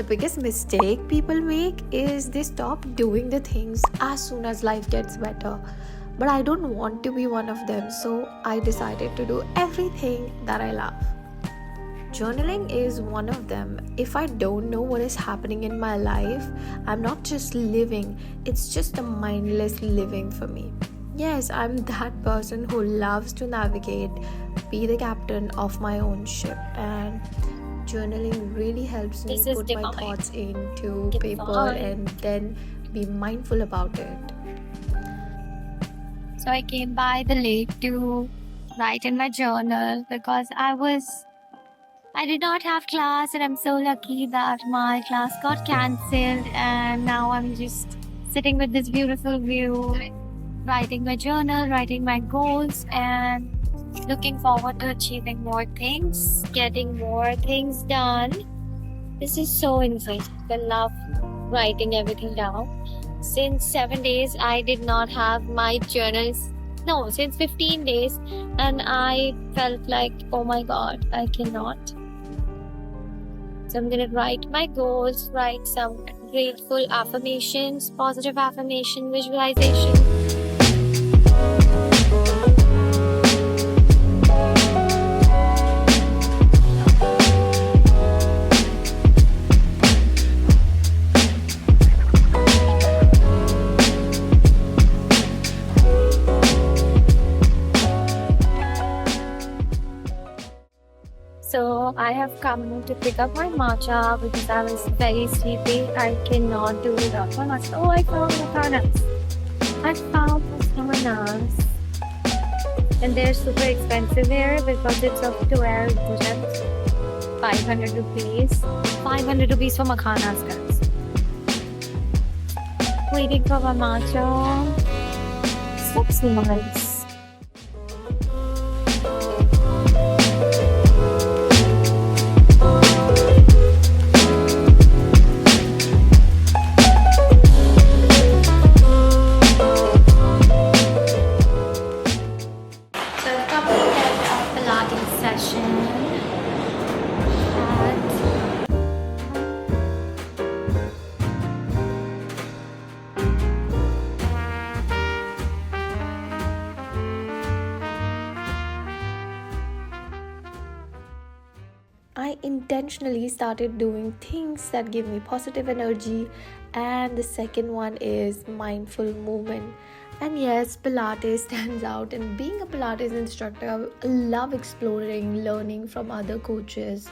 biggest mistake people make is they stop doing the things as soon as life gets better. But I don't want to be one of them, so I decided to do everything that I love. Journaling is one of them. If I don't know what is happening in my life, I'm not just living, it's just a mindless living for me. Yes, I'm that person who loves to navigate, be the captain of my own ship, and journaling really helps me This is put my divine. thoughts into paper and then be mindful about it. So I came by the lake to write in my journal because I did not have class, and I'm so lucky that my class got cancelled, and now I'm just sitting with this beautiful view, writing my journal, writing my goals, and looking forward to achieving more things, getting more things done. This is so insane. I love writing everything down. Since 7 days, I did not have my journals. No, since 15 days, and I felt like, oh my god, I cannot. So I'm gonna write my goals, write some grateful affirmations, positive affirmation, visualization. So I have come to pick up my matcha because I was very sleepy. I cannot do without my matcha. Oh, I found macanas. I found macanas. And they're super expensive here because it's of 12 dirhams. 500 rupees. 500 rupees for macanas, guys. Waiting for my matcha. So nice. So I've completed a Pilates session at I intentionally started doing things that give me positive energy, and the second one is mindful movement. And yes, Pilates stands out, and being a Pilates instructor, I love exploring, learning from other coaches.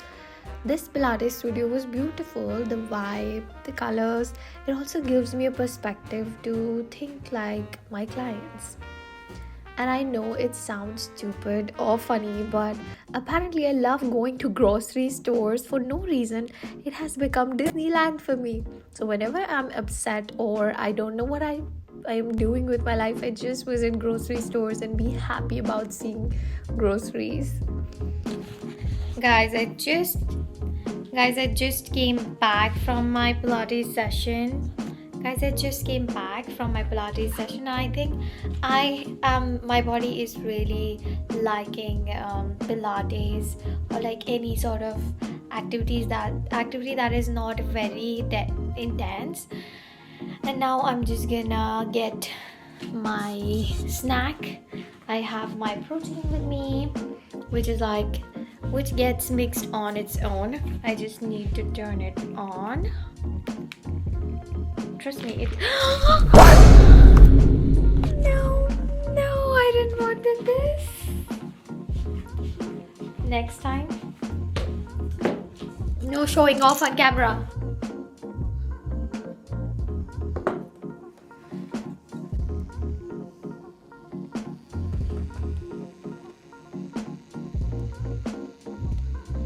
This Pilates studio was beautiful, the vibe, the colors. It also gives me a perspective to think like my clients. And I know it sounds stupid or funny, but apparently I love going to grocery stores for no reason. It has become Disneyland for me. So whenever I'm upset or I don't know what I am doing with my life, I just visit grocery stores and be happy about seeing groceries. guys, I just came back from my Pilates session. I think my body is really liking Pilates, or like any sort of activity that is not very intense. And now I'm just gonna get my snack. I have my protein with me, which gets mixed on its own. I just need to turn it on. Trust me, it. No, I didn't want this. Next time, no showing off on camera.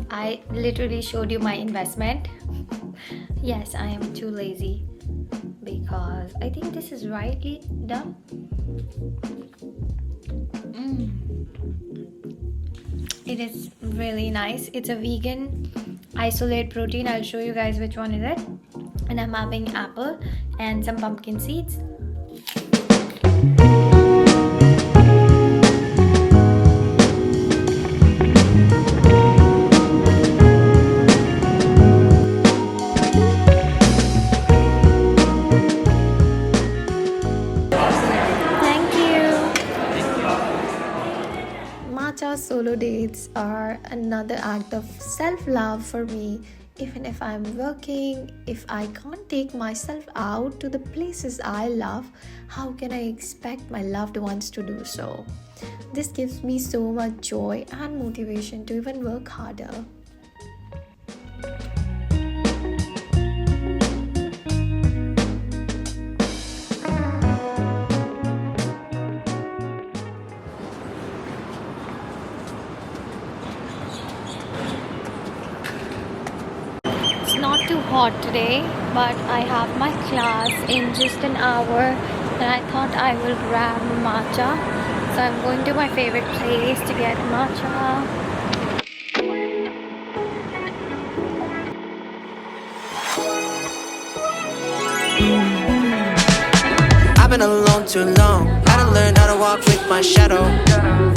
I literally showed you my investment. Yes, I am too lazy because I think this is rightly done. It is really nice. It's a vegan isolate protein. I'll show you guys which one is it. And I'm having apple and some pumpkin seeds. are another act of self-love for me. Even if I'm working, if I can't take myself out to the places I love, how can I expect my loved ones to do so? This gives me so much joy and motivation to even work harder. It's not too hot today, but I have my class in just an hour, and I thought I will grab matcha. So I'm going to my favorite place to get matcha. I've been alone too long. Had to learn how to walk with my shadow.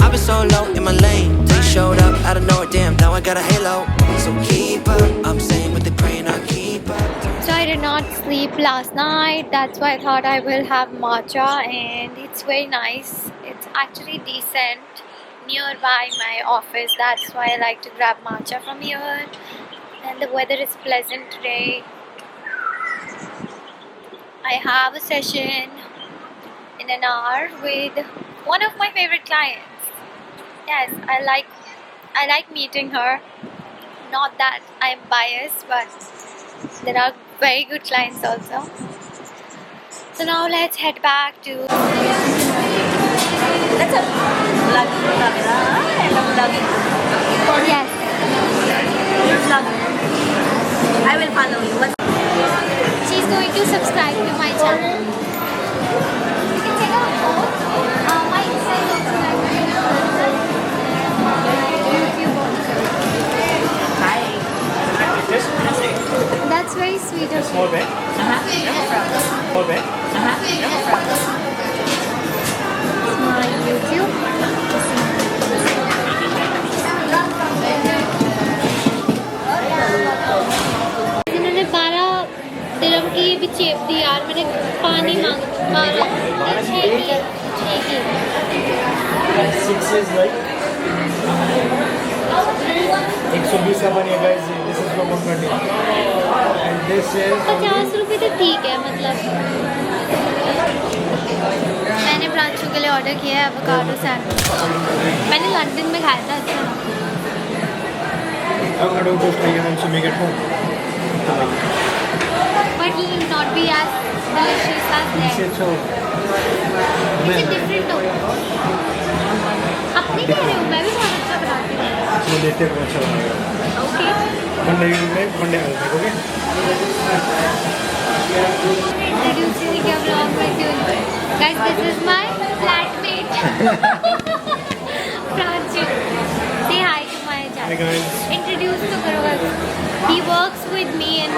I've been so low in my lane. They showed up out of nowhere, damn, now I got a halo. So keep up, I'm saying what they praying, I'll keep up. So I did not sleep last night. That's why I thought I will have matcha, and it's very nice. It's actually decent nearby my office. That's why I like to grab matcha from here. And the weather is pleasant today. I have a session in an hour with one of my favorite clients. Yes, I like meeting her. Not that I'm biased, but there are very good clients also. So now let's head back to. That's a vlog camera. Hello, vlogging. Yes. You're vlogging. I will follow you. What's She's going to subscribe to my channel. You can take a photo. My Instagram subscribe to YouTube also. Hi. That's very sweet of Small you. bag. Small bag. My YouTube. इन्होंने 12 दिरहम की ये भी चेप दी यार. मैंने पानी मारा. 6 की. 6 is like 120 का बनेगा. This is from 120. And this is 50 रुपये तो ठीक है मतलब. मैंने प्रांशु के लिए ऑर्डर किया है एवोकाडो सैंडविच. मैंने लंदन में खाया था. अच्छा avocado toast. I can also make at home. But it will not be as delicious as It's that. so it's different हो. अपने कह रहे हो मैं भी बहुत अच्छा बनाती हूँ. वो देखते हैं अच्छा बनेगा. Okay. Monday you make, Monday I'll make. Okay. Introducing the vlog by doing. Guys, this is my flatmate. Pranchu. Say hi to my Hi channel. guys. Introduce to Guru. He works with me in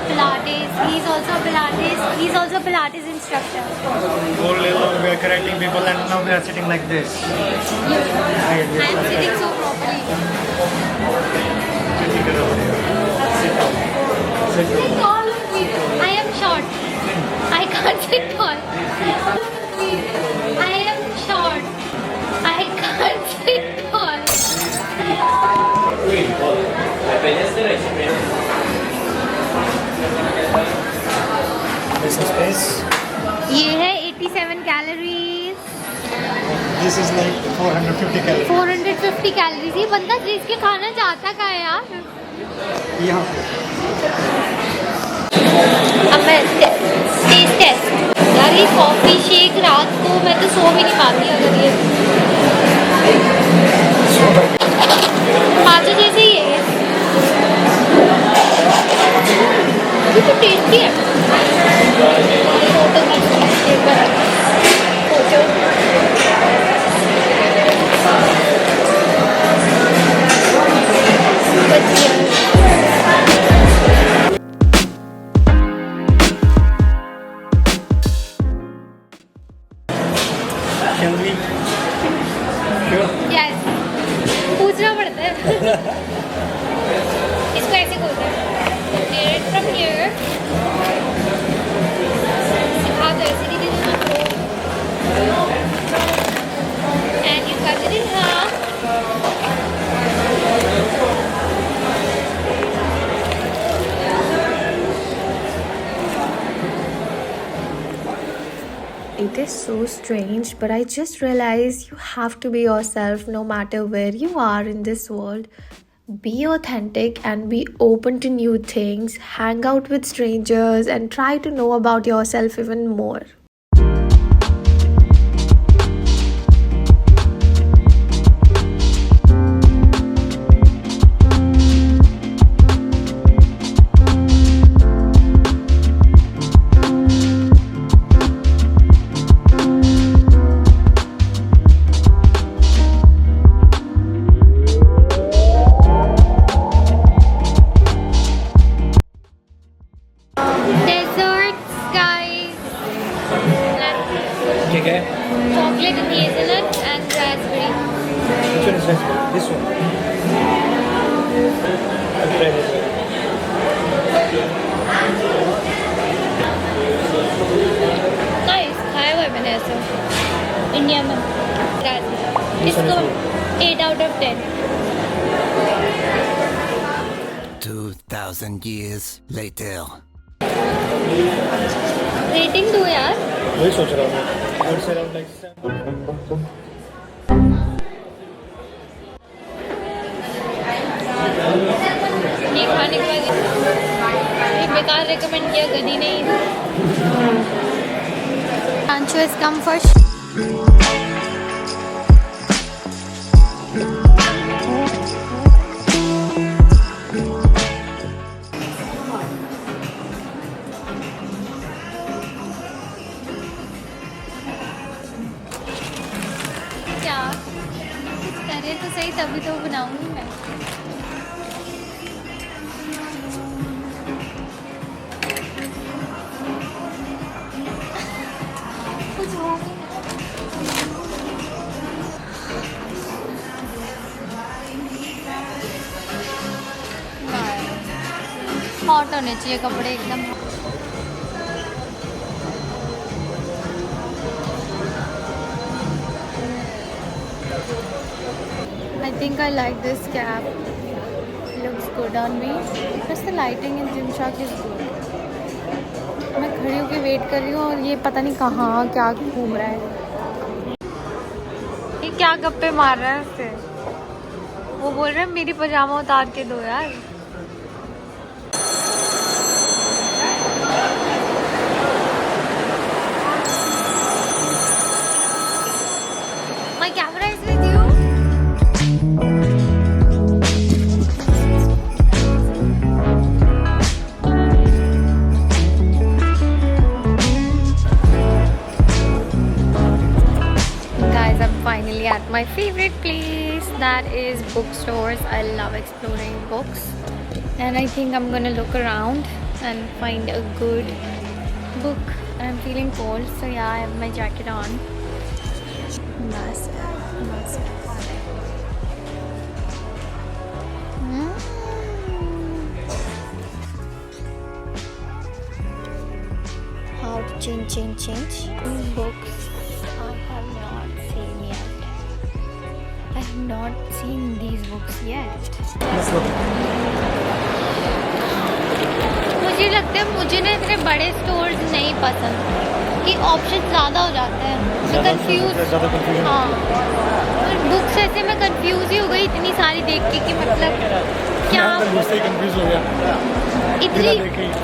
Pilates. He's also a Pilates instructor. All along we are correcting people and now we are sitting like this. I am sitting so properly. Sit Sit tall with me. I am short. I can't sit tall. I am short. I can't sit tall. This is space. ये है 87 calories. This is like 450 calories. 450 calories. ये बंदा जिस के खाना चाहता का है यार. यहाँ अब मैं टेस्ट यार. ये कॉफ़ी शेक रात को मैं तो सो भी नहीं पाती अगर ये माचा जैसे ही है. ये तो टेस्टी है. Photo Shall we? Sure. Yes. पूछना पड़ता है. इसको ऐसे खोलते हैं. From here. सिखा दो ऐसे दीदी तुम and you cut it in half. It is so strange, but I just realized you have to be yourself no matter where you are in this world. Be authentic and be open to new things. Hang out with strangers and try to know about yourself even more. Desserts, guys. Okay. Chocolate and hazelnut and raspberry. Which one is raspberry? This one. I'll try this one. Nice. खाया हुआ है मैंने ऐसा India में raspberry. इसको 8 out of 10. 2,000 years later. Rating दो यार. वही सोच रहा हूँ मैं. I would say around like 7. ये खाने के बाद ये बेकार रेकमेंड किया गदी नहीं. Ancho has come first. क्या कुछ करे तो सही तभी तो बनाऊंगी मैं. कुछ हो हॉट होने चाहिए कपड़े एकदम. I think I like this cap. Looks good on me. Plus the lighting in Gymshark is good. मैं खड़ी होकर वेट कर रही हूँ और ये पता नहीं कहाँ क्या घूम रहा है. ये क्या गप्पे मार रहा है उससे. वो बोल रहा है मेरी पजामा उतार के दो यार. My camera is with you. Guys, I'm finally at my favorite place, that is bookstores. I love exploring books and I think I'm gonna look around and find a good book. I'm feeling cold, so yeah, I have my jacket on. Massive. How to change books. I have not seen yet. I have not seen these books yet. मुझे लगता है मुझे ना इतने बड़े stores नहीं पसंद कि ऑप्शन ज़्यादा हो जाते हैं. मैं कंफ्यूज. हाँ, और बुक्स ऐसे मैं कंफ्यूज ही हो गई इतनी सारी देख के कि मतलब क्या कंफ्यूज हो गया. इतनी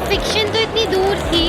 फिक्शन तो इतनी दूर थी.